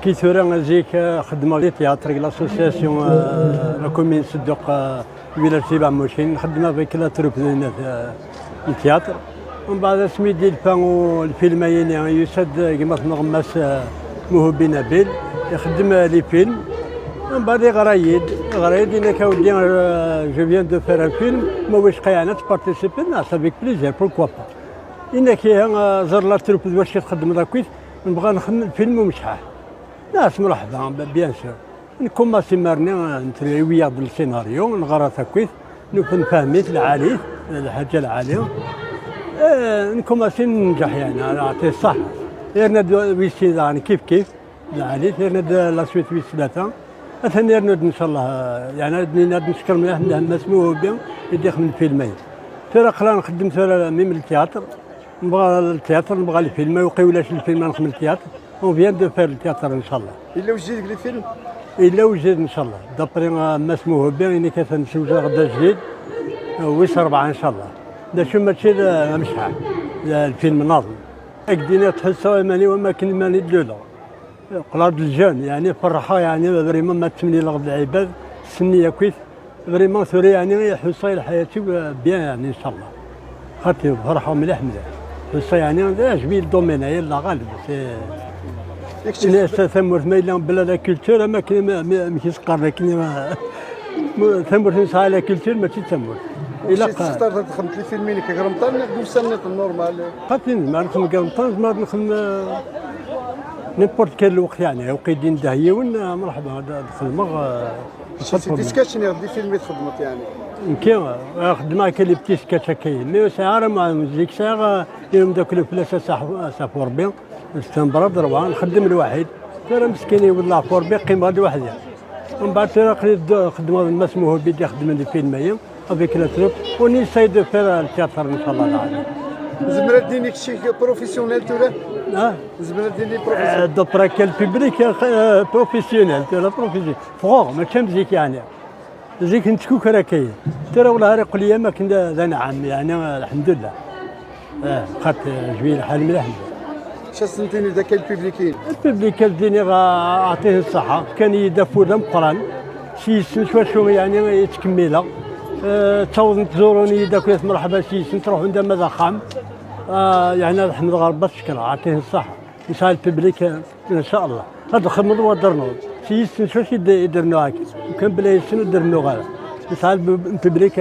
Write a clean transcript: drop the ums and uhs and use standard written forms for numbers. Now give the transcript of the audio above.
كي ثورة زيك خدمة في تياتر لاسوسياسيون لا كومين صدق فيلاج تيبع موشين خدمة في كلا تروب التياتر. ومن بعد سميدي الفان الفيلمين يسد كيما نغمس موهوبي نبيل يخدم لي فيلم. ومن بعد غرايد انا كودي جو فيان دو فير ان فيلم ما واش قيانات بارتيسيبي ناس افيك بليزير بوركوا با. إنك زر لا تروب واش تخدم داكويت نبغى نخدم الفيلم ومشحال. ناس مرحبا بيان سور نكون سيمارني نتريويا بالسيناريو نغرا تاكويت نفهميت العالي الحاجه العاليه نكون ننجح يعني نعطي الصح غير ويسي يعني كيف العالي غير لا سويت ويس ثلاثه ثاني ان شاء الله يعني نشكر مليح الناس موهوبين اللي يخدم الفيلمين ترى قلا نخدم ترى ميم التياتر نبغى التياتر نبغى الفيلم وقيولاش الفيلم نخدم التياتر اون فيان دو فير التياتر ان شاء الله. الا وجدك لي فيلم؟ الا وجد ان شاء الله دابري ما اسمه بيان اني كنسوج غدا جديد ويس 4 ان شاء الله. دا شو ماشي مشحال الفيلم ناضل اكدينا تحسوا ماني وما كان ماني دلولا قلاد الجون يعني فرحه يعني فريمون ما تمني لغد العباد السنيه كويس فريمون ثوري يعني حصه حياتي بيان يعني ان شاء الله خاطر فرحه مليح حصه يعني عجبني الدومين هي لا غالب الناس ثمرت ما الا بلا لا كولتور ما كيسقر لكن ثمرت نسعى لا كولتور ماشي ثمرت الا اخترت خدمت لي فيلمين كقرمطان دوسنت النورمال قاتلين ما نخدم قرمطان ما نخدم نيبورت كان الوقت يعني وقيدين دهيون مرحبا الخدمه سيتي سكاتش دي فيلم خدمت يعني يمكن خدمه كان لي بتي سكاتش كاين مي ساعه مع مزيك ساعه يوم داك الفلاس سافور بيان استنبرا دروان نخدم الواحد ترى مسكيني ولا فوربي قيمه هذه وحده ومن بعد ترى خدمه ما اسمه بيدي خدم لي فيلمين افيك لا تروب وني سايد فير التياتر ان شاء الله تعالى. زمرا دينك شي بروفيسيونيل ترى؟ زمرا ديني بروفيسيونيل دوبرا كال بيبليك بروفيسيونيل ترى بروفيسيونيل فوق ما كان مزيك يعني زيك نتكوك راه كاين ترى والله يقول لي ما كنا ذا نعم يعني الحمد لله خاطر جوي الحال مليح. شاسنتيني ذاك البيبليكين البيبليك ديني اعطيه الصحه كان يدافو ذا مقران شي سن شو يعني يتكمله تعوض تزوروني داك مرحبا شي سن تروحوا عند ماذا خام يعني الحمد لله ربي شكرا اعطيه الصحه يسعى البيبليك ان شاء الله هذا خمض ودرنو شي سن شو يدرنو هاك وكان بلا يسن درنو غير يسعى البيبليك.